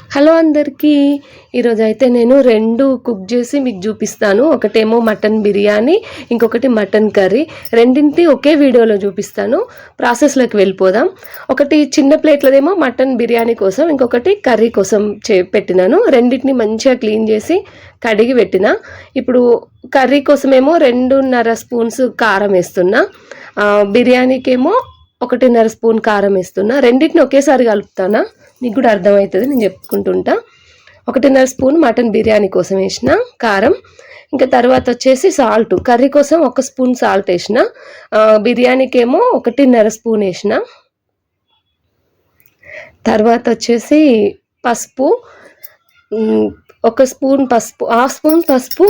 Hello అందరికీ. ఈరోజైతే నేను 2 కుక్ చేసి మీకు చూపిస్తాను. ఒకటేమో మటన్ బిర్యానీ, ఇంకొకటి మటన్ కర్రీ. రెండింటిని ఒకే వీడియోలో చూపిస్తాను. ప్రాసెస్లోకి వెళ్ళిపోదాం. ఒకటి చిన్న ప్లేట్లదేమో మటన్ బిర్యానీ కోసం, ఇంకొకటి కర్రీ కోసం పెట్టినాను. రెండింటిని మంచిగా క్లీన్ చేసి కడిగి పెట్టిన. ఇప్పుడు కర్రీ కోసమేమో 2.5 స్పూన్స్ కారం వేస్తున్నా. బిర్యానీకేమో 1.5 స్పూన్ కారం వేస్తున్నా. రెండింటిని ఒకేసారి కలుపుతానా, మీకు కూడా అర్థమవుతుంది, నేను చెప్పుకుంటుంటా. 1.5 స్పూన్ మటన్ బిర్యానీ కోసం వేసిన కారం. ఇంకా తర్వాత వచ్చేసి సాల్ట్, కర్రీ కోసం 1 స్పూన్ సాల్ట్ వేసిన. బిర్యానీకేమో 1.5 స్పూన్ వేసిన. తర్వాత వచ్చేసి పసుపు, 1 స్పూన్ పసుపు, హాఫ్ స్పూన్ పసుపు,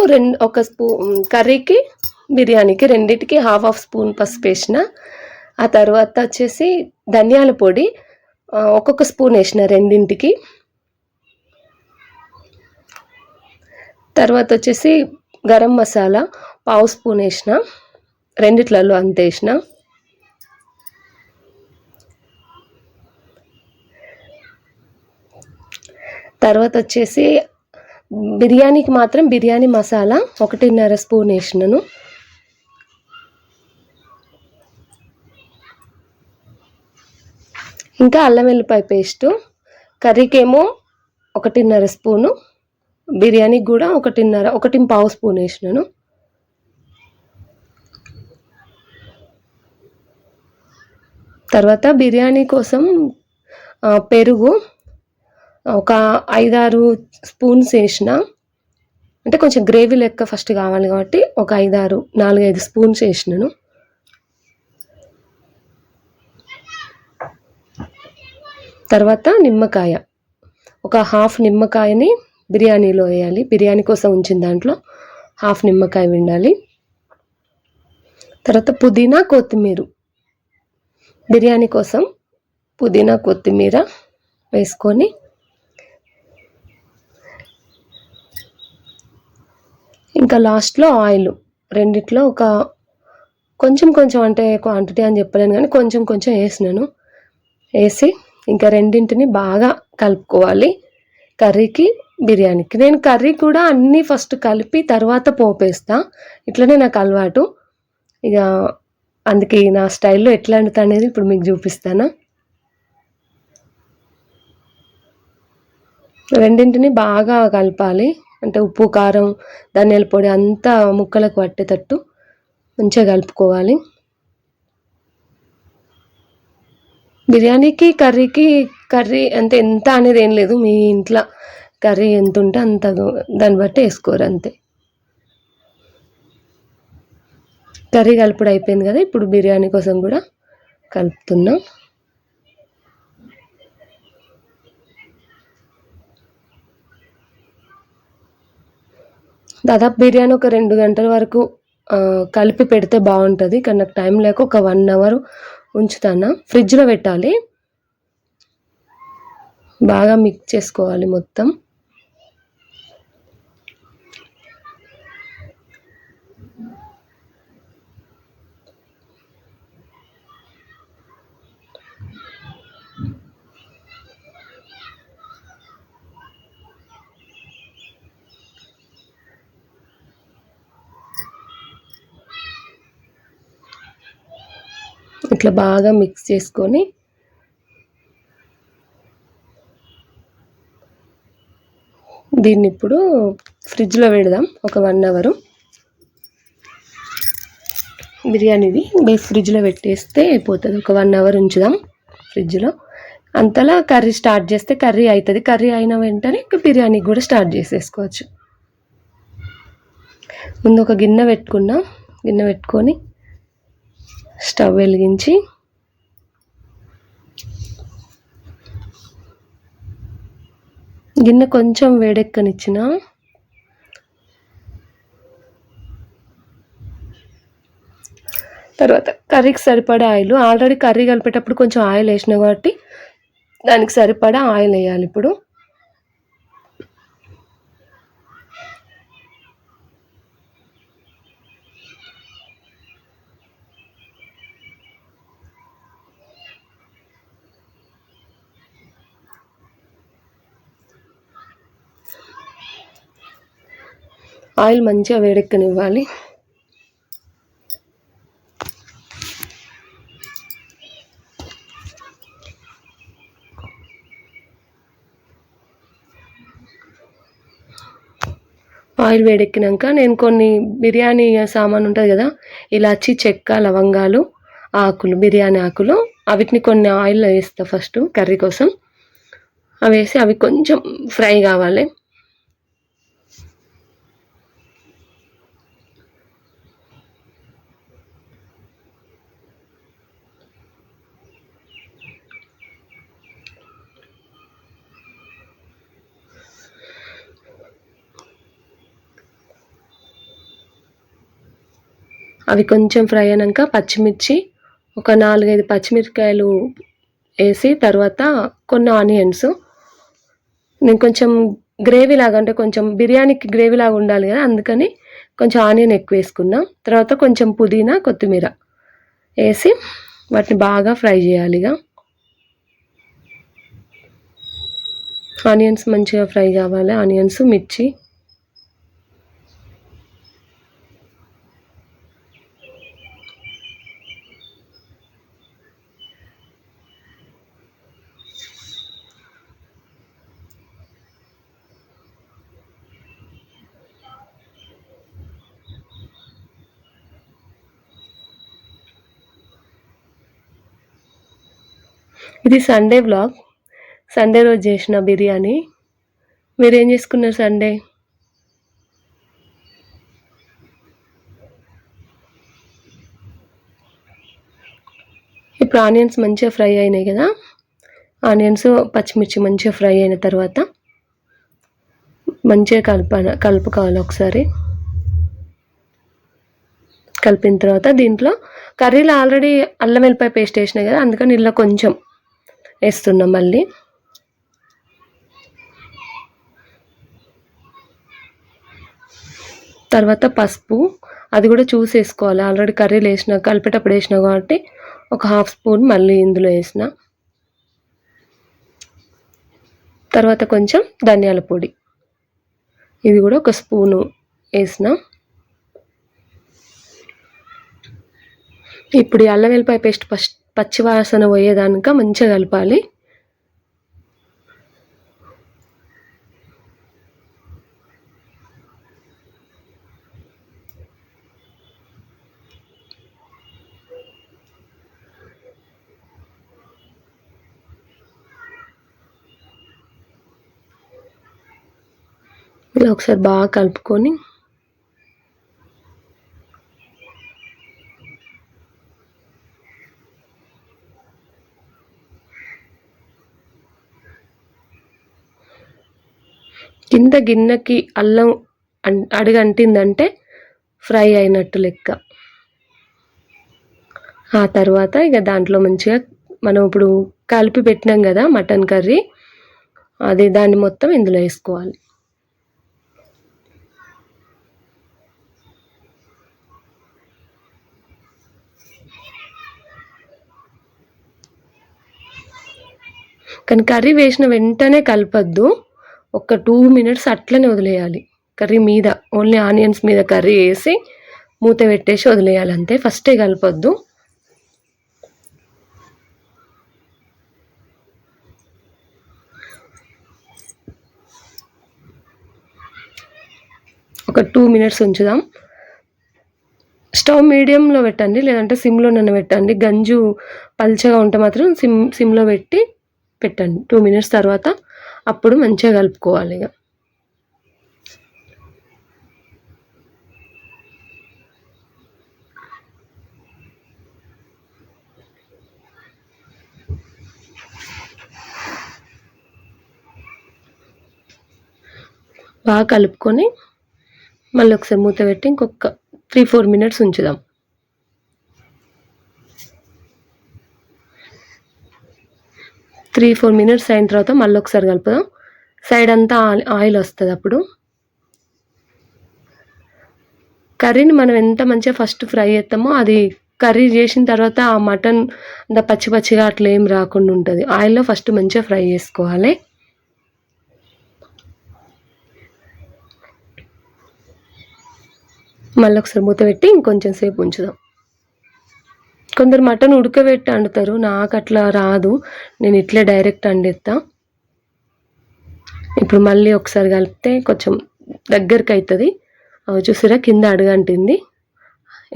1 స్పూన్ కర్రీకి బిర్యానీకి రెండింటికి హాఫ్ స్పూన్ పసుపు వేసిన. ఆ తర్వాత వచ్చేసి ధనియాల పొడి 1 స్పూన్ వేసిన రెండింటికి. తర్వాత వచ్చేసి గరం మసాలా 1/2 స్పూన్ వేసిన, రెండిట్లలో అంతే వేసిన. తర్వాత వచ్చేసి బిర్యానీకి మాత్రం బిర్యానీ మసాలా 1.5 స్పూన్ వేసినాను. ఇంకా అల్లం వెల్లిపాయ పేస్టు, కర్రీకేమో 1.5 స్పూను, బిర్యానీకి కూడా 1.5 స్పూన్ వేసినాను. తర్వాత బిర్యానీ కోసం పెరుగు ఒక 5-6 స్పూన్స్ వేసిన. అంటే కొంచెం గ్రేవీ లెక్క ఫస్ట్ కావాలి కాబట్టి ఒక 4-5 స్పూన్స్ వేసినాను. తర్వాత నిమ్మకాయ, ఒక హాఫ్ నిమ్మకాయని బిర్యానీలో వేయాలి. బిర్యానీ కోసం ఉంచిన దాంట్లో హాఫ్ నిమ్మకాయ ఉండాలి. తర్వాత పుదీనా కొత్తిమీర, బిర్యానీ కోసం పుదీనా కొత్తిమీర వేసుకొని, ఇంకా లాస్ట్లో ఆయిల్ రెండిట్లో ఒక కొంచెం అంటే క్వాంటిటీ అని చెప్పలేను కానీ కొంచెం వేసినాను. వేసి ఇంకా రెండింటిని బాగా కలుపుకోవాలి. కర్రీకి బిర్యానీకి నేను కర్రీ కూడా అన్నీ ఫస్ట్ కలిపి తర్వాత పోపేస్తా. ఇట్లనే నాకు అలవాటు. ఇక అందుకే నా స్టైల్లో ఎట్లా వండుతా అనేది ఇప్పుడు మీకు చూపిస్తాను. రెండింటిని బాగా కలపాలి. అంటే ఉప్పు, కారం, ధనియాల పొడి అంతా ముక్కలకు పట్టేటట్టు మంచిగా కలుపుకోవాలి. బిర్యానీకి కర్రీ అంటే ఎంత అనేది ఏం లేదు. మీ ఇంట్లో కర్రీ ఎంత ఉంటే అంత దాన్ని బట్టి వేసుకోరు అంతే. కర్రీ కలుపుడు అయిపోయింది కదా, ఇప్పుడు బిర్యానీ కోసం కూడా కలుపుతున్నాం. దాదాపు బిర్యానీ ఒక 2 గంటల వరకు కలిపి పెడితే బాగుంటుంది. కానీ నాకు టైం లేక ఒక 1 అవర్ ఉంచుతాను. ఫ్రిడ్జ్లో పెట్టాలి. బాగా మిక్స్ చేసుకోవాలి మొత్తం. ఇట్లా బాగా మిక్స్ చేసుకొని దీన్ని ఇప్పుడు ఫ్రిడ్జ్లో పెడదాం ఒక 1 అవర్. బిర్యానీది ఫ్రిడ్జ్లో పెట్టేస్తే అయిపోతుంది. ఒక 1 అవర్ ఉంచుదాం ఫ్రిడ్జ్లో. అంతలా కర్రీ స్టార్ట్ చేస్తే కర్రీ అవుతుంది. కర్రీ అయిన వెంటనే బిర్యానీ కూడా స్టార్ట్ చేసేసుకోవచ్చు. ముందు ఒక గిన్నె పెట్టుకొని స్టవ్ వెలిగించి గిన్నె కొంచెం వేడెక్కనిచ్చిన తర్వాత కర్రీకి సరిపడా ఆయిల్, ఆల్రెడీ కర్రీ కలిపేటప్పుడు కొంచెం ఆయిల్ వేసిన కాబట్టి దానికి సరిపడా ఆయిల్ వేయాలి. ఇప్పుడు ఆయిల్ మంచిగా వేడెక్కనివ్వాలి. ఆయిల్ వేడెక్కినాక నేను కొన్ని బిర్యానీ సామాన్ ఉంటుంది కదా, ఇలాచి, చెక్క, లవంగాలు, ఆకులు, బిర్యానీ ఆకులు, వీటిని కొన్ని ఆయిల్లో వేస్తా ఫస్ట్ కర్రీ కోసం. అవి వేసి అవి కొంచెం ఫ్రై కావాలి. అవి కొంచెం ఫ్రై అయినాక పచ్చిమిర్చి, ఒక 4-5 పచ్చిమిరపకాయలు వేసి, తర్వాత కొన్ని ఆనియన్స్. నేను కొంచెం గ్రేవీ లాగా, అంటే కొంచెం బిర్యానీకి గ్రేవీ లాగా ఉండాలి కదా, అందుకని కొంచెం ఆనియన్ ఎక్కువ వేసుకున్నా. తర్వాత కొంచెం పుదీనా, కొత్తిమీర వేసి వాటిని బాగా ఫ్రై చేయాలి. ఇక ఆనియన్స్ మంచిగా ఫ్రై కావాలి, ఆనియన్స్, మిర్చి. ఇది సండే వ్లాగ్. సండే రోజు చేసిన బిర్యానీ. మీరేం చేసుకున్నారు సండే? ఇప్పుడు ఆనియన్స్ మంచిగా ఫ్రై అయినాయి కదా, ఆనియన్స్, పచ్చిమిర్చి మంచిగా ఫ్రై అయిన తర్వాత మంచిగా కలుపుకోవాలి ఒకసారి. కలిపిన తర్వాత దీంట్లో కర్రీలో ఆల్రెడీ అల్లం వెల్లిపాయ పేస్ట్ వేసినాయి కదా, అందుకని ఇలా కొంచెం వేస్తున్నాం మళ్ళీ. తర్వాత పసుపు, అది కూడా చూసి వేసుకోవాలి. ఆల్రెడీ కర్రీలు వేసిన, కలిపేటప్పుడు వేసినా కాబట్టి ఒక 1/2 స్పూన్ మళ్ళీ ఇందులో వేసిన. తర్వాత కొంచెం ధనియాల పొడి, ఇది కూడా 1 స్పూను వేసిన. ఇప్పుడు ఈ అల్లం వెల్లిపాయ పేస్ట్ పచ్చి వాసన పోయేదానిక మంచిగా కలపాలి. ఇలా ఒకసారి బాగా కలుపుకొని కింద గిన్నెకి అల్లం అడుగంటిందంటే ఫ్రై అయినట్టు లెక్క. ఆ తర్వాత ఇక దాంట్లో మంచిగా మనం ఇప్పుడు కలిపి పెట్టినాం కదా మటన్ కర్రీ, అది దాన్ని మొత్తం ఇందులో వేసుకోవాలి. కానీ కర్రీ వేసిన వెంటనే కలపద్దు, ఒక 2 మినిట్స్ అట్లనే వదిలేయాలి. కర్రీ మీద ఓన్లీ ఆనియన్స్ మీద కర్రీ వేసి మూత పెట్టేసి వదిలేయాలి అంతే, ఫస్టే కలపొద్దు. ఒక 2 మినిట్స్ ఉంచుదాం. స్టవ్ మీడియంలో పెట్టండి, లేదంటే సిమ్లోనైనా పెట్టండి. గంజు పల్చగా ఉంటే మాత్రం సిమ్లో పెట్టండి. 2 మినిట్స్ తర్వాత అప్పుడు మంచిగా కలుపుకోవాలి. ఇక బాగా కలుపుకొని మళ్ళీ ఒకసారి మూత పెట్టి ఇంకొక 3-4 మినిట్స్ ఉంచుదాం. త్రీ 4 మినిట్స్ అయిన తర్వాత మళ్ళీ ఒకసారి కలుపుదాం. సైడ్ అంతా ఆయిల్ వస్తుంది. అప్పుడు కర్రీని మనం ఎంత మంచిగా ఫస్ట్ ఫ్రై చేస్తామో, అది కర్రీ చేసిన తర్వాత ఆ మటన్ అంత పచ్చి పచ్చిగా అట్లా ఏం రాకుండా ఉంటుంది. ఆయిల్లో ఫస్ట్ మంచిగా ఫ్రై చేసుకోవాలి. మళ్ళీ ఒకసారి మూత పెట్టి ఇంకొంచెం సేపు ఉంచుదాం. కొందరు మటన్ ఉడకబెట్టి వండుతారు, నాకు అట్లా రాదు, నేను ఇట్లే డైరెక్ట్ వండేస్తా. ఇప్పుడు మళ్ళీ ఒకసారి కలిపితే కొంచెం దగ్గరికి అవుతుంది. చూసారా కింద అడుగంటింది.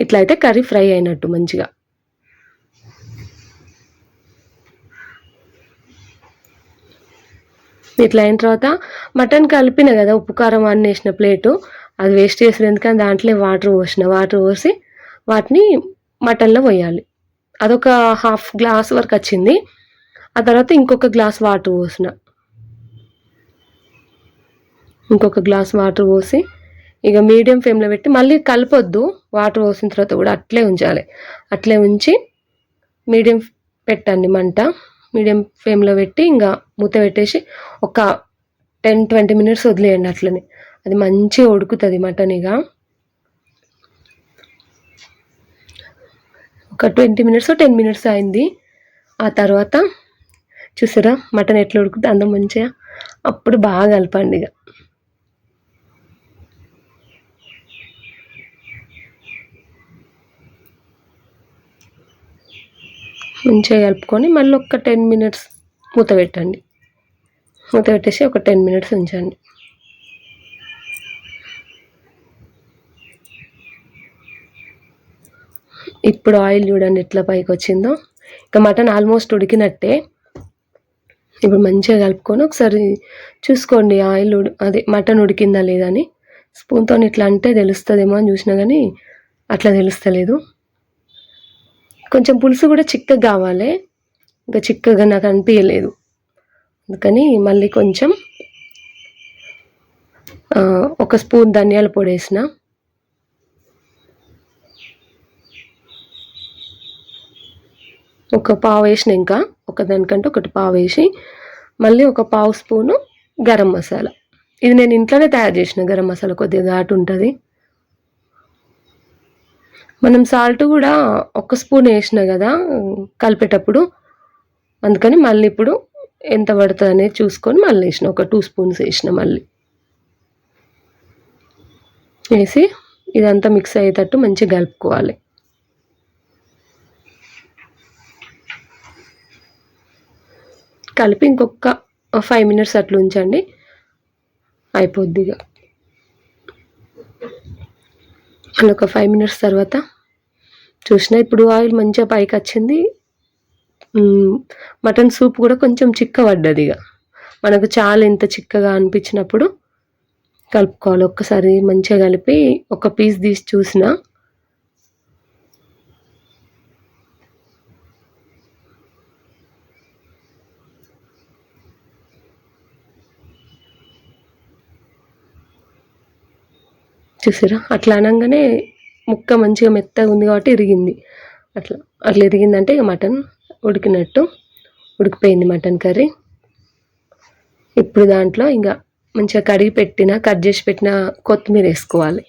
ఇట్లా అయితే కర్రీ ఫ్రై అయినట్టు మంచిగా. ఇట్లా అయిన తర్వాత మటన్ కలిపిన కదా, ఉప్పు కారం అన్నీ వేసిన ప్లేటు, అది వేస్ట్ చేసిన ఎందుకని దాంట్లో వాటర్ పోసి వాటిని మటన్లో పోయాలి. అదొక హాఫ్ గ్లాస్ వరకు వచ్చింది. ఆ తర్వాత ఇంకొక గ్లాస్ వాటర్ పోసిన, ఇంకొక గ్లాస్ వాటర్ పోసి ఇక మీడియం ఫ్లేమ్లో పెట్టి మళ్ళీ కలపొద్దు. వాటర్ పోసిన తర్వాత కూడా అట్లే ఉంచాలి. అట్లే ఉంచి మీడియం పెట్టండి మంట. మీడియం ఫ్లేమ్లో పెట్టి ఇంకా మూత పెట్టేసి ఒక 10-20 మినిట్స్ వదిలేయండి అట్లనే. అది మంచిగా ఉడుకుతుంది మటన్. ఇక ఒక 20 మినిట్స్ 10 మినిట్స్ అయింది. ఆ తర్వాత చూసారా మటన్ ఎట్లా ఉడుకుతుంది అందం మంచిగా. అప్పుడు బాగా కలపండి. ఇక మంచిగా కలుపుకొని మళ్ళీ ఒక 10 మినిట్స్ మూత పెట్టండి. మూత పెట్టేసి ఒక 10 మినిట్స్ ఉంచండి. ఇప్పుడు ఆయిల్ చూడండి ఎట్లా పైకి వచ్చిందో. ఇక మటన్ ఆల్మోస్ట్ ఉడికినట్టే. ఇప్పుడు మంచిగా కలుపుకొని ఒకసారి చూసుకోండి ఆయిల్ అదే మటన్ ఉడికిందా లేదా అని. స్పూన్తో ఇట్లా అంటే తెలుస్తుందేమో అని చూసినా కానీ అట్లా తెలుస్తలేదు. కొంచెం పులుసు కూడా చిక్కగా కావాలి, ఇంకా చిక్కగా నాకు అనిపించలేదు. అందుకని మళ్ళీ కొంచెం ఒక స్పూన్ ధనియాల పొడి వేసిన, ఒక పావు వేసిన, ఇంకా ఒక దానికంటే ఒకటి పావు వేసి మళ్ళీ ఒక పావు స్పూను గరం మసాలా. ఇది నేను ఇంట్లోనే తయారు చేసిన గరం మసాలా, కొద్దిగా ఘాటు ఉంటుంది. మనం సాల్ట్ కూడా ఒక స్పూన్ వేసిన కదా కలిపేటప్పుడు, అందుకని మళ్ళీ ఇప్పుడు ఎంత పడుతుంది అనేది చూసుకొని మళ్ళీ వేసిన, ఒక 2 స్పూన్స్ వేసిన. మళ్ళీ వేసి ఇదంతా మిక్స్ అయ్యేటట్టు మంచిగా కలుపుకోవాలి. కలిపి ఇంకొక 5 మినిట్స్ అట్లా ఉంచండి, అయిపోద్దిగా. మళ్ళీ ఒక 5 మినిట్స్ తర్వాత చూసిన ఇప్పుడు ఆయిల్ మంచిగా పైకి వచ్చింది. మటన్ సూప్ కూడా కొంచెం చిక్కబడ్డది. ఇక మనకు చాలా ఇంత చిక్కగా అనిపించినప్పుడు కలుపుకోవాలి. ఒక్కసారి మంచిగా కలిపి ఒక పీస్ తీసి చూసిన, చూసారా అట్లా అనగానే ముక్క మంచిగా మెత్తగా ఉంది కాబట్టి ఇరిగింది. అట్లా అట్లా ఇరిగిందంటే ఇక మటన్ ఉడికినట్టు, ఉడికిపోయింది మటన్ కర్రీ. ఇప్పుడు దాంట్లో ఇంకా మంచిగా కడిగి పెట్టిన కట్ చేసి పెట్టిన కొత్తిమీర వేసుకోవాలి.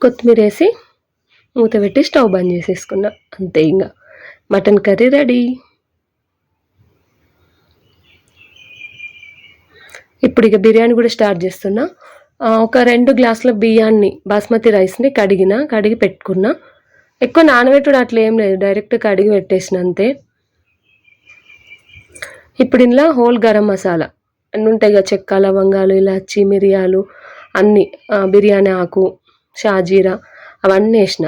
కొత్తిమీర వేసి మూత పెట్టి స్టవ్ బంద్ చేసేసుకున్నా, అంతే. ఇంకా మటన్ కర్రీ రెడీ. ఇప్పుడు ఇక బిర్యానీ కూడా స్టార్ట్ చేస్తున్నా. ఒక 2 గ్లాసుల బియ్యాన్ని, బాస్మతి రైస్ని కడిగి పెట్టుకున్నా. ఎక్కువ నానబెట్టుడు అట్లా ఏం లేదు, డైరెక్ట్ కడిగి పెట్టేసిన అంతే. ఇప్పుడు ఇందులో హోల్ గరం మసాలా అన్నీ ఉంటాయి కదా, చెక్క, లవంగాలు, ఇలాచి, మిరియాలు అన్నీ, బిర్యానీ ఆకు, షాజీరా అవన్నీ వేసిన.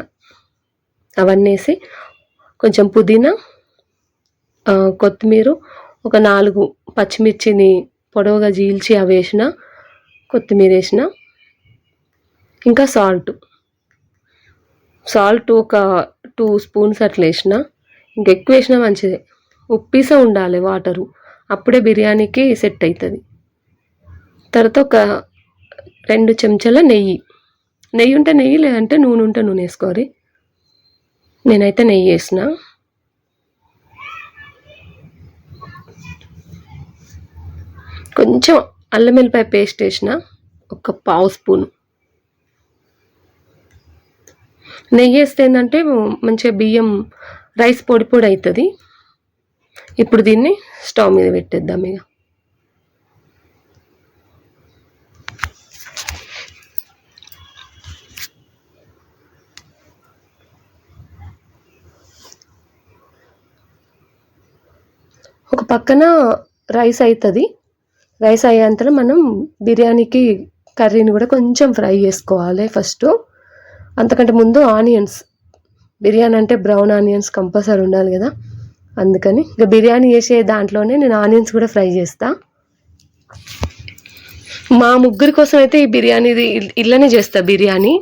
అవన్నీ వేసి కొంచెం పుదీనా, కొత్తిమీర, ఒక 4 పచ్చిమిర్చిని పొడవుగా చీల్చి అవి వేసిన, కొత్తిమీర వేసిన, ఇంకా సాల్ట్ ఒక 2 స్పూన్స్ అట్లా వేసిన. ఇంకెక్కువ వేసినా మంచిదే, ఉప్పిసే ఉండాలి వాటరు, అప్పుడే బిర్యానీకి సెట్ అవుతుంది. తర్వాత ఒక 2 చెంచాల నెయ్యి ఉంటే నెయ్యి, లేదంటే నూనె ఉంటే నూనె వేసుకోవాలి. నేనైతే నెయ్యి వేసిన. కొంచెం అల్లం వెల్లిపాయ పేస్ట్ వేసిన, ఒక పావు స్పూను. నెయ్యి వేస్తే ఏంటంటే మంచిగా బియ్యం రైస్ పొడి పొడి అవుతుంది. ఇప్పుడు దీన్ని స్టవ్ మీద పెట్టేద్దాం. ఇక ఒక పక్కన రైస్ అవుతుంది. రైస్ అయ్యేంతలో మనం బిర్యానీకి కర్రీని కూడా కొంచెం ఫ్రై చేసుకోవాలి ఫస్ట్. అంతకంటే ముందు ఆనియన్స్, బిర్యానీ అంటే బ్రౌన్ ఆనియన్స్ కంపల్సరీ ఉండాలి కదా, అందుకని ఇక బిర్యానీ చేసే దాంట్లోనే నేను ఆనియన్స్ కూడా ఫ్రై చేస్తా. మా ముగ్గురి కోసం అయితే ఈ బిర్యానీది ఇళ్ళనే చేస్తా. బిర్యానీ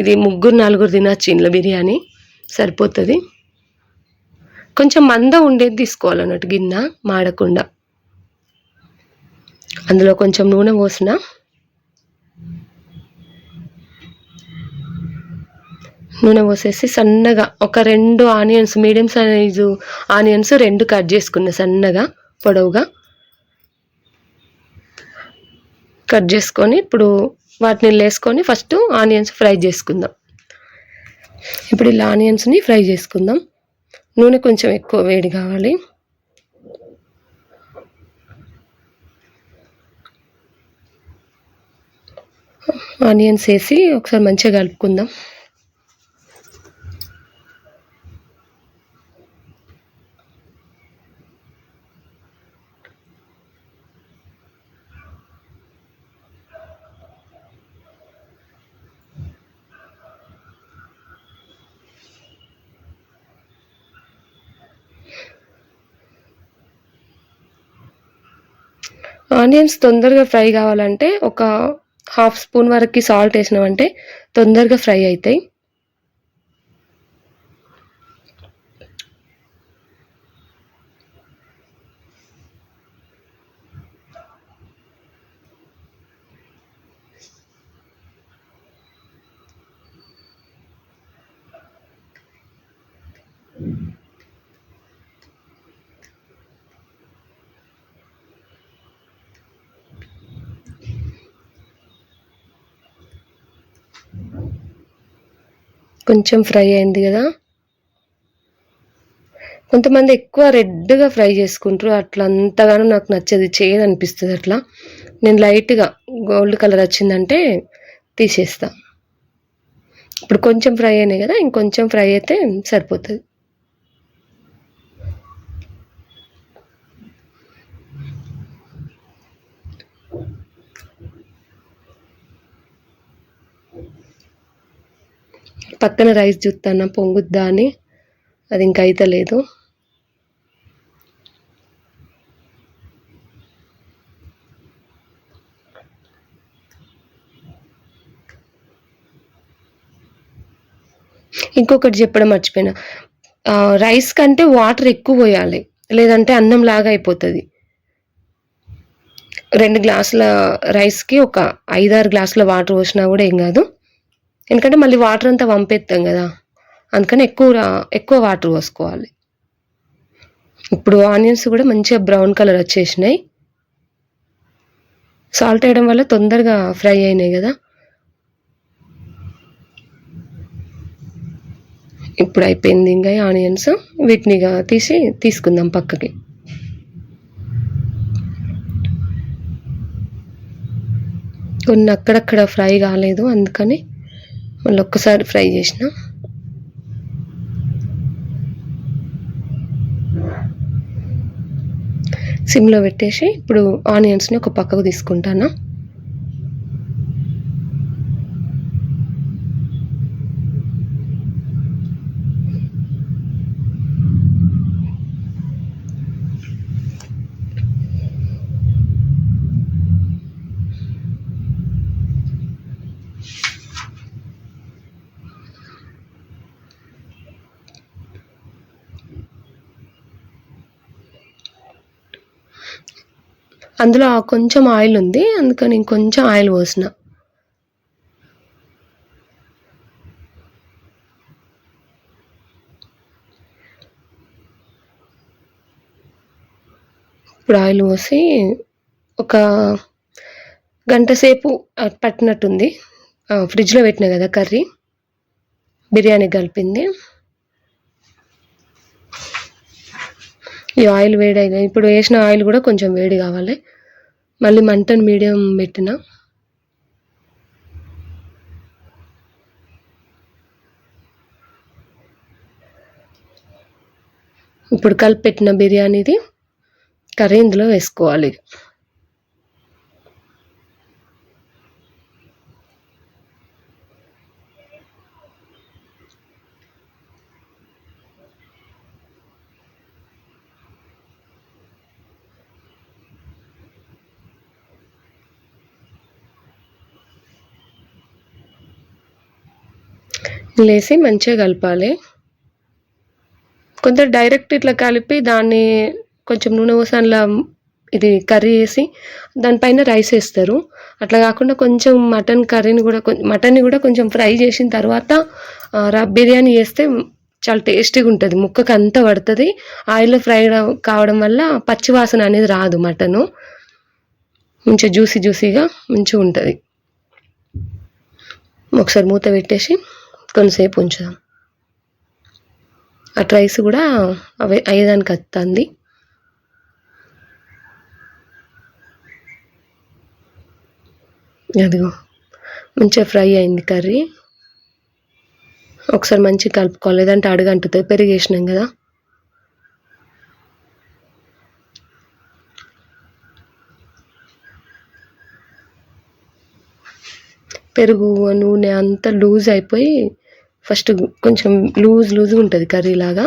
ఇది 3-4 తినచ్చు ఇంట్లో. బిర్యానీ సరిపోతుంది. కొంచెం మందం ఉండేది తీసుకోవాలన్నట్టు, గిన్నె మాడకుండా. అందులో కొంచెం నూనె పోసిన, నూనె పోసేసి సన్నగా ఒక 2 onions, medium size onions 2 cut చేసుకున్నా సన్నగా పొడవుగా కట్ చేసుకొని ఇప్పుడు వాటిని వేసుకొని ఫస్ట్ ఆనియన్స్ ఫ్రై చేసుకుందాం. ఇప్పుడు ఇలా ఆనియన్స్ని ఫ్రై చేసుకుందాం. నూనె కొంచెం ఎక్కువ వేడి కావాలి. ఆనియన్స్ వేసి ఒకసారి మంచిగా కలుపుకుందాం. ఆనియన్స్ తొందరగా ఫ్రై కావాలంటే ఒక 1/2 స్పూన్ వరకు సాల్ట్ వేసినామంటే తొందరగా ఫ్రై అవుతాయి. కొంచెం ఫ్రై అయింది కదా. కొంతమంది ఎక్కువ రెడ్గా ఫ్రై చేసుకుంటారు, అట్లా అంతగానో నాకు నచ్చదు, చేదు అనిపిస్తుంది అట్లా. నేను లైట్గా గోల్డ్ కలర్ వచ్చిందంటే తీసేస్తా. ఇప్పుడు కొంచెం ఫ్రై అయినాయి కదా, ఇంకొంచెం ఫ్రై అయితే సరిపోతుంది. పక్కన రైస్ చూస్తాను పొంగుద్దా అని, అది ఇంకా అయితే లేదు. ఇంకొకటి చెప్పడం మర్చిపోయినా, రైస్ కంటే వాటర్ ఎక్కువ పోయాలి, లేదంటే అన్నం లాగా అయిపోతుంది. 2 గ్లాసుల రైస్కి ఒక 5-6 గ్లాసుల వాటర్ పోసినా కూడా ఏం కాదు, ఎందుకంటే మళ్ళీ వాటర్ అంతా వంపేస్తాం కదా, అందుకని ఎక్కువ వాటర్ పోసుకోవాలి. ఇప్పుడు ఆనియన్స్ కూడా మంచిగా బ్రౌన్ కలర్ వచ్చేసినాయి. సాల్ట్ వేయడం వల్ల తొందరగా ఫ్రై అయినాయి కదా. ఇప్పుడు అయిపోయింది ఇంకా ఆనియన్స్, వీటిని తీసుకుందాం పక్కకి. కొన్ని అక్కడక్కడ ఫ్రై కాలేదు, అందుకని మళ్ళీ ఒక్కసారి ఫ్రై చేసిన. సిమ్లో పెట్టేసి ఇప్పుడు ఆనియన్స్ని ఒక పక్కకు తీసుకుంటాను. అందులో కొంచెం ఆయిల్ ఉంది, అందుకని ఇంకొంచెం ఆయిల్ పోసిన. ఇప్పుడు ఆయిల్ పోసి ఒక గంట సేపు పట్టినట్టుంది. ఫ్రిడ్జ్లో పెట్టినా కదా కర్రీ, బిర్యానీ కలిపింది. ఈ ఆయిల్ వేడి అయింది. ఇప్పుడు వేసిన ఆయిల్ కూడా కొంచెం వేడి కావాలి. మళ్ళీ మంటను మీడియం పెట్టిన. ఇప్పుడు కలిపి పెట్టిన బిర్యానీది కర్రీ ఇందులో వేసుకోవాలి. లేసి మంచిగా కలపాలి. కొందరు డైరెక్ట్ ఇట్లా కలిపి దాన్ని కొంచెం నూనె పోసి అందులో ఇది కర్రీ వేసి దానిపైన రైస్ వేస్తారు. అట్లా కాకుండా కొంచెం మటన్ని కూడా కొంచెం ఫ్రై చేసిన తర్వాత బిర్యానీ చేస్తే చాలా టేస్టీగా ఉంటుంది. ముక్కకు అంతా పడుతుంది. ఆయిల్లో ఫ్రై కావడం వల్ల పచ్చి వాసన అనేది రాదు. మటను మంచిగా జ్యూసీగా మంచిగా ఉంటుంది. ఒకసారి మూత పెట్టేసి కొంతసేపు ఉంచుదాం. ఆ రైస్ కూడా అయ్యేదానికి వస్తుంది. అదిగో మంచిగా ఫ్రై అయింది కర్రీ. ఒకసారి మంచిగా కలుపుకోవాలి, లేదంటే అడుగంటుతుంది. పెరిగేసినాం కదా. పెరుగు నూనె అంతా లూజ్ అయిపోయి ఫస్ట్ కొంచెం లూజ్ ఉంటుంది కర్రీ లాగా.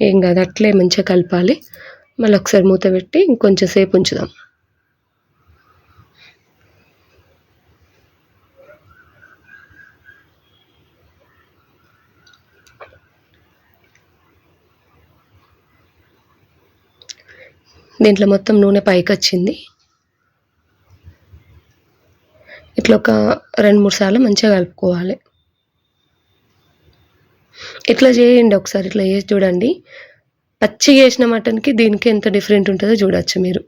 ఏం కాదు, అట్లే మంచిగా కలపాలి. మళ్ళీ ఒకసారి మూత పెట్టి ఇంకొంచెం సేపు ఉంచుదాం. దీంట్లో మొత్తం నూనె పైకి వచ్చింది. ఇట్లా ఒక 2-3 సార్లు మంచిగా కలుపుకోవాలి. ఇట్లా చేయండి ఒకసారి, ఇట్లా చేసి చూడండి. పచ్చిగా వేసిన మటన్కి దీనికి ఎంత డిఫరెంట్ ఉంటుందో చూడొచ్చు మీరు.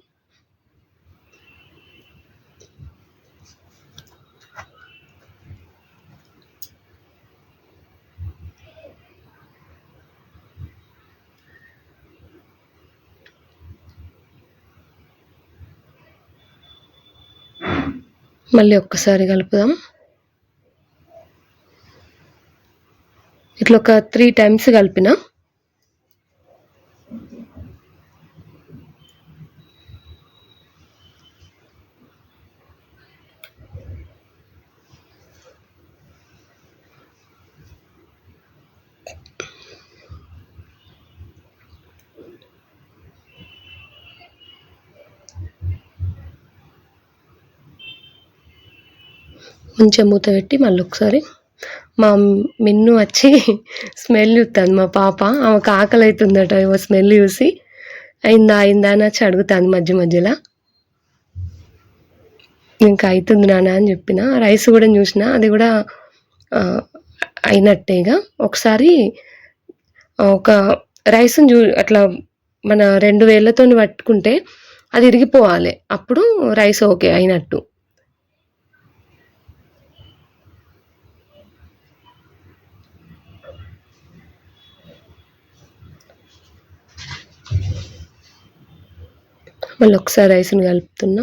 మళ్ళీ ఒక్కసారి కలుపుదాం. ఇట్లా ఒక 3 టైమ్స్ కలిపిన. కొంచెం మూత పెట్టి మళ్ళీ ఒకసారి. మా మిన్ను వచ్చి స్మెల్ చూస్తుంది. మా పాప, ఆమెకు ఆకలి అవుతుందట. ఏమో స్మెల్ చూసి అయిందా అని వచ్చి అడుగుతుంది మధ్యలో. ఇంకా అవుతుంది నాన్న అని చెప్పిన. రైస్ కూడా చూసిన, అది కూడా అయినట్టేగా. ఒకసారి ఒక రైస్ని అట్లా మన 2 వేళ్ళతో పట్టుకుంటే అది ఇరిగిపోవాలి. అప్పుడు రైస్ ఓకే అయినట్టు. మళ్ళీ ఒకసారి రైస్ని కలుపుతున్నా.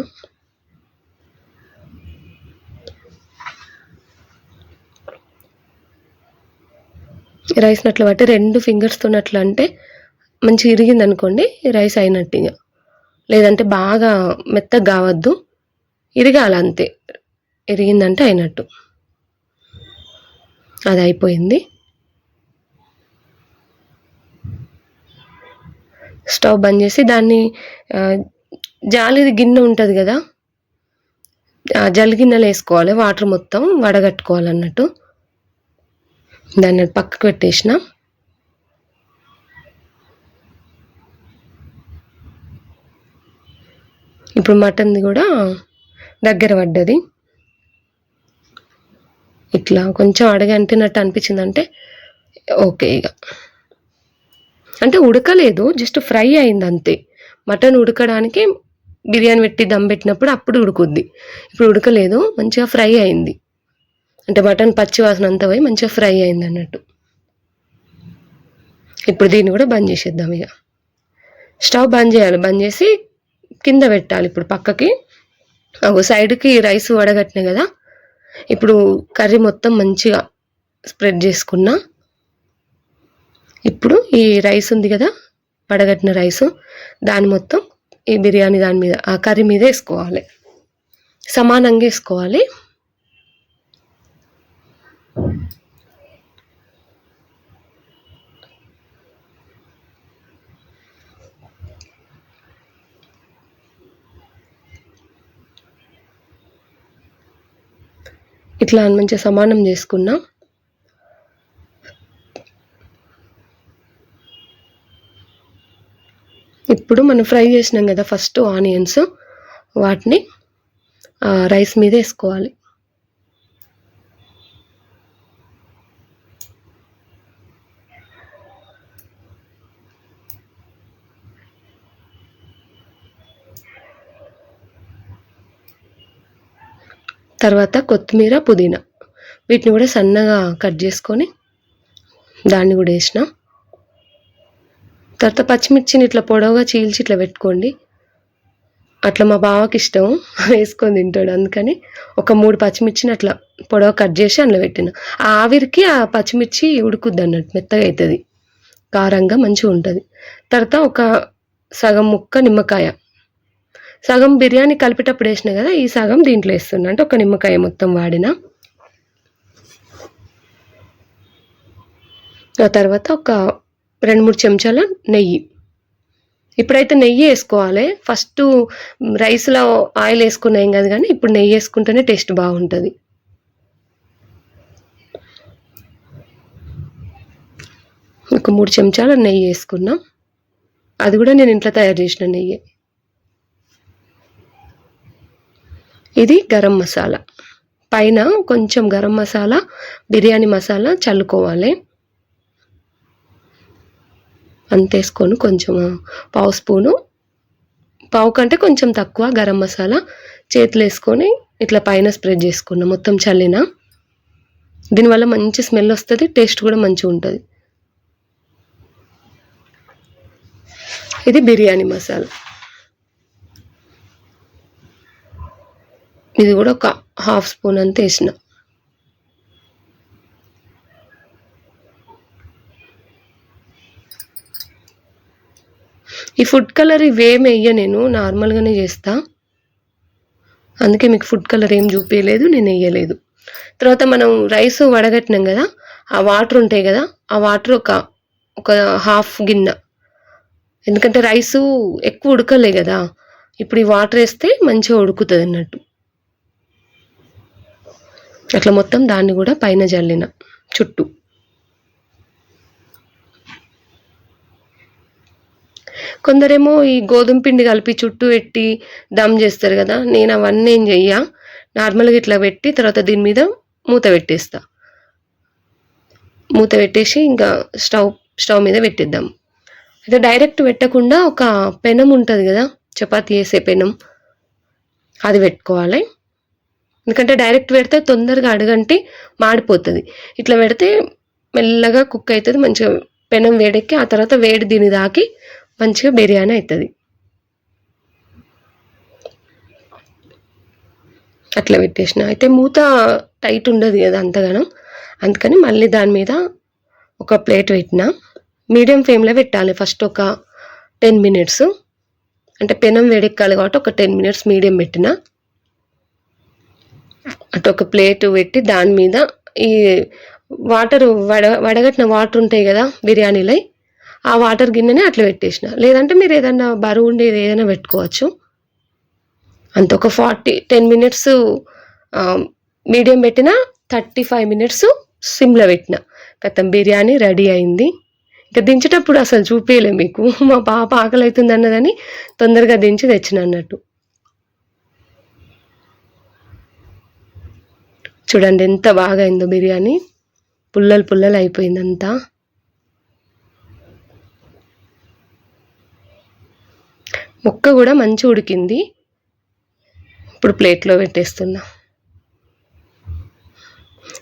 రైస్ని అట్లా బట్టి 2 ఫింగర్స్తో అట్లా అంటే మంచిగా ఇరిగింది అనుకోండి, రైస్ అయినట్టు. ఇక లేదంటే బాగా మెత్తగా కావద్దు, ఇరగాలి అంతే. ఇరిగిందంటే అయినట్టు. అది అయిపోయింది. స్టవ్ బంద్ చేసి దాన్ని జాలిది గిన్నె ఉంటుంది కదా, జల్లి గిన్నెలు వేసుకోవాలి. వాటర్ మొత్తం వడగట్టుకోవాలన్నట్టు. దాన్ని పక్కకు పెట్టేసిన. ఇప్పుడు మటన్ది కూడా దగ్గర పడ్డది. ఇట్లా కొంచెం అడగంటినట్టు అనిపించిందంటే ఓకే. ఇక అంటే ఉడకలేదు, జస్ట్ ఫ్రై అయింది అంతే. మటన్ ఉడకడానికి బిర్యానీ పెట్టి దమ్ పెట్టినప్పుడు అప్పుడు ఉడుకుద్ది. ఇప్పుడు ఉడకలేదు, మంచిగా ఫ్రై అయింది. అంటే మటన్ పచ్చి వాసన అంతా పోయి మంచిగా ఫ్రై అయింది అన్నట్టు. ఇప్పుడు దీన్ని కూడా బంద్ చేసేద్దాం. ఇక స్టవ్ బంద్ చేయాలి, బంద్ చేసి కింద పెట్టాలి. ఇప్పుడు పక్కకి సైడ్కి రైస్ వడగట్టినాయి కదా, ఇప్పుడు కర్రీ మొత్తం మంచిగా స్ప్రెడ్ చేసుకున్నా. ఇప్పుడు ఈ రైస్ ఉంది కదా, వడగట్టిన రైసు, దాన్ని మొత్తం ఈ బిర్యానీ దాని మీద, ఆ కర్రీ మీద వేసుకోవాలి, సమానంగా వేసుకోవాలి. ఇట్లా మంచిగా సమానం చేసుకున్నా. ఇప్పుడు మనం ఫ్రై చేసినాం కదా ఫస్ట్ ఆనియన్స్, వాటిని రైస్ మీద వేసుకోవాలి. తర్వాత కొత్తిమీర, పుదీనా, వీటిని కూడా సన్నగా కట్ చేసుకొని దాన్ని కూడా వేసిన. తర్వాత పచ్చిమిర్చిని ఇట్లా పొడవుగా చీల్చి ఇట్లా పెట్టుకోండి. అట్లా మా బావకి ఇష్టం, వేసుకొని తింటాడు. అందుకని ఒక 3 పచ్చిమిర్చిని అట్లా పొడవ కట్ చేసి అందులో పెట్టిన. ఆ ఆవిరికి ఆ పచ్చిమిర్చి ఉడుకుద్ది అన్నట్టు, మెత్తగా అవుతుంది, కారంగా మంచిగా ఉంటుంది. తర్వాత ఒక సగం ముక్క నిమ్మకాయ, సగం బిర్యానీ కలిపేటప్పుడు వేసిన కదా, ఈ సగం దీంట్లో వేస్తున్నా, అంటే ఒక నిమ్మకాయ మొత్తం వాడిన. ఆ తర్వాత ఒక 2-3 చెంచాల నెయ్యి. ఇప్పుడైతే నెయ్యి వేసుకోవాలి. ఫస్ట్ రైస్లో ఆయిల్ వేసుకున్నా ఏం కాదు, కానీ ఇప్పుడు నెయ్యి వేసుకుంటేనే టేస్ట్ బాగుంటుంది. ఒక 3 చెంచాల నెయ్యి వేసుకున్నాం. అది కూడా నేను ఇంట్లో తయారు చేసిన నెయ్యి. ఇది గరం మసాలా, పైన కొంచెం గరం మసాలా, బిర్యానీ మసాలా చల్లుకోవాలి. అంత వేసుకొని కొంచెం పావు స్పూను, పావు కంటే కొంచెం తక్కువ గరం మసాలా చేతులు వేసుకొని ఇట్లా పైన స్ప్రెడ్ చేసుకున్నా, మొత్తం చల్లిన. దీనివల్ల మంచి స్మెల్ వస్తుంది, టేస్ట్ కూడా మంచిగా ఉంటుంది. ఇది బిర్యానీ మసాలా, ఇది కూడా ఒక హాఫ్ స్పూన్ అంత వేసిన. ఈ ఫుడ్ కలర్ ఇవేం వేయ, నేను నార్మల్గానే చేస్తా, అందుకే మీకు ఫుడ్ కలర్ ఏం చూపించలేదు, నేను వేయలేదు. తర్వాత మనం రైస్ వడగట్టినాం కదా, ఆ వాటర్ ఉంటాయి కదా, ఆ వాటర్ ఒక హాఫ్ గిన్నె, ఎందుకంటే రైసు ఎక్కువ ఉడకలే కదా, ఇప్పుడు ఈ వాటర్ వేస్తే మంచిగా ఉడుకుతుంది అన్నట్టు. అట్లా మొత్తం దాన్ని కూడా పైన జల్లిన చుట్టూ. కొందరేమో ఈ గోధుమ పిండి కలిపి చుట్టూ పెట్టి దమ్ చేస్తారు కదా, నేను అవన్నీ ఏం చెయ్య, నార్మల్గా ఇట్లా పెట్టి తర్వాత దీని మీద మూత పెట్టేస్తా. మూత పెట్టేసి ఇంకా స్టవ్ మీద పెట్టేద్దాం. అయితే డైరెక్ట్ పెట్టకుండా ఒక పెనం ఉంటుంది కదా, చపాతీ వేసే పెనం, అది పెట్టుకోవాలి. ఎందుకంటే డైరెక్ట్ పెడితే తొందరగా అడుగంటి మాడిపోతుంది, ఇట్లా పెడితే మెల్లగా కుక్ అవుతుంది, మంచిగా పెనం వేడెక్కి ఆ తర్వాత వేడి దీని దాకి మంచిగా బిర్యానీ అవుతుంది. అట్లా పెట్టేసిన. అయితే మూత టైట్ ఉండదు కదా అంతగానం, అందుకని మళ్ళీ దాని మీద ఒక ప్లేట్ పెట్టిన. మీడియం ఫ్లేమ్లో పెట్టాలి ఫస్ట్ ఒక 10 మినిట్స్, అంటే పెనం వేడెక్కాలి కాబట్టి ఒక 10 మినిట్స్ మీడియం పెట్టిన. అటు ఒక ప్లేట్ పెట్టి దాని మీద ఈ వాటర్ వడగట్టిన వాటర్ ఉంటాయి కదా బిర్యానీలో, ఆ వాటర్ గిన్నెని అట్లా పెట్టేసిన. లేదంటే మీరు ఏదన్నా బరువు ఉండేది ఏదైనా పెట్టుకోవచ్చు. అంత ఒక 10 మినిట్స్ మీడియం పెట్టిన, 35 మినిట్స్ సిమ్లో పెట్టిన. కథం బిర్యానీ రెడీ అయింది. ఇంకా దించేటప్పుడు అసలు చూపించలే మీకు, మా పాప ఆకలి అవుతుంది అన్నదని తొందరగా దించి తెచ్చిన అన్నట్టు. చూడండి ఎంత బాగా అయిందో బిర్యానీ, పుల్లలు పుల్లలు అయిపోయిందంతా. ముక్క కూడా మంచి ఉడికింది. ఇప్పుడు ప్లేట్లో పెట్టేస్తున్నా.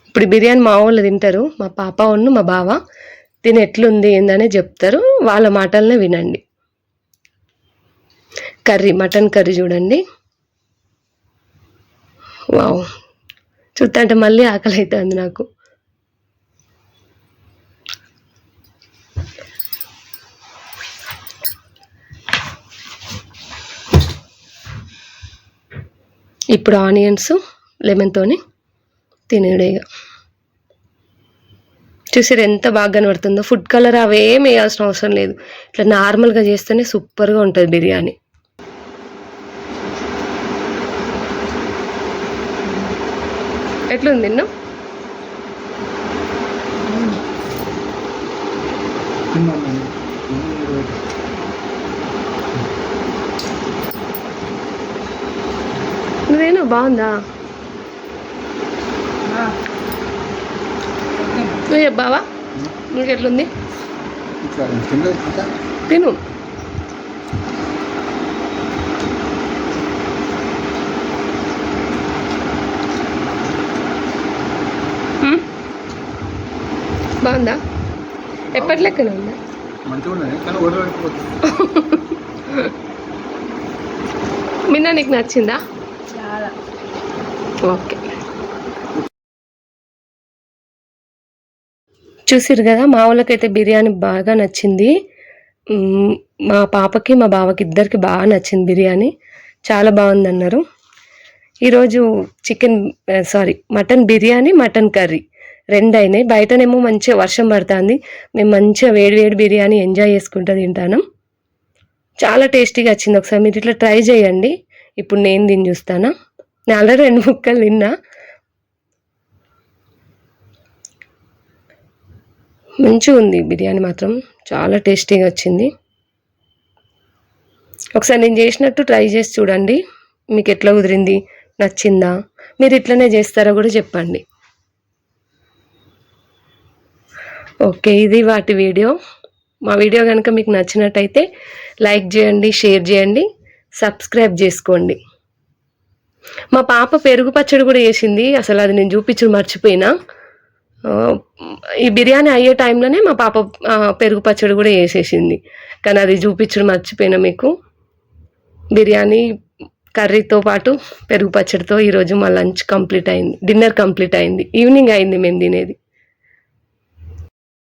ఇప్పుడు బిర్యానీ మా వాళ్ళు తింటారు, మా పాప ఉన్ను మా బావ తిని ఎట్లుంది ఏందని చెప్తారు, వాళ్ళ మాటలనే వినండి. కర్రీ, మటన్ కర్రీ చూడండి. వావ్, చూస్తుంటే మళ్ళీ ఆకలి అవుతుంది నాకు. ఇప్పుడు ఆనియన్స్ లెమన్తోని తినేడేగా. చూసారు ఎంత బాగా కనబడుతుందో. ఫుడ్ కలర్ అవేం వేయాల్సిన అవసరం లేదు, ఇట్లా నార్మల్గా చేస్తేనే సూపర్గా ఉంటుంది బిర్యానీ. ఎట్లుంది నిన్న? నువ్వేనా బాగుందా? నువ్వు చెప్పావా నీకు ఎట్లుంది? తిను. బాగుందా? ఎప్పటి లెక్కనే ఉందా? మిన్న నీకు నచ్చిందా? ఓకే, చూసిరు కదా, మా వాళ్ళకైతే బిర్యానీ బాగా నచ్చింది. మా పాపకి మా బావకి ఇద్దరికి బాగా నచ్చింది బిర్యానీ, చాలా బాగుంది అన్నారు. ఈరోజు మటన్ బిర్యానీ, మటన్ కర్రీ రెండు అయినాయి. బయటనేమో మంచిగా వర్షం పడుతుంది, మేము మంచిగా వేడి వేడి బిర్యానీ ఎంజాయ్ చేసుకుంటూ తింటాను. చాలా టేస్టీగా వచ్చింది. ఒకసారి మీరు ఇట్లా ట్రై చేయండి. ఇప్పుడు నేను తిని చూస్తాను. నేను ఆల్రెడీ 2 ముక్కలు తిన్నా. మంచిగా ఉంది బిర్యానీ, మాత్రం చాలా టేస్టీగా వచ్చింది. ఒకసారి నేను చేసినట్టు ట్రై చేసి చూడండి, మీకు ఎట్లా కుదిరింది, నచ్చిందా, మీరు ఇట్లనే చేస్తారో కూడా చెప్పండి. ఓకే, ఇది వాటి వీడియో. మా వీడియో కనుక మీకు నచ్చినట్టయితే లైక్ చేయండి, షేర్ చేయండి, సబ్స్క్రైబ్ చేసుకోండి. మా పాప పెరుగు పచ్చడి కూడా వేసింది, అసలు అది నేను చూపించు మర్చిపోయినా. ఈ బిర్యానీ అయ్యే టైంలోనే మా పాప పెరుగు పచ్చడి కూడా వేసేసింది, కానీ అది చూపించడం మర్చిపోయినా మీకు. బిర్యానీ కర్రీతో పాటు పెరుగు పచ్చడితో ఈరోజు మా లంచ్ కంప్లీట్ అయింది, డిన్నర్ కంప్లీట్ అయింది. ఈవినింగ్ అయింది మేము తినేది.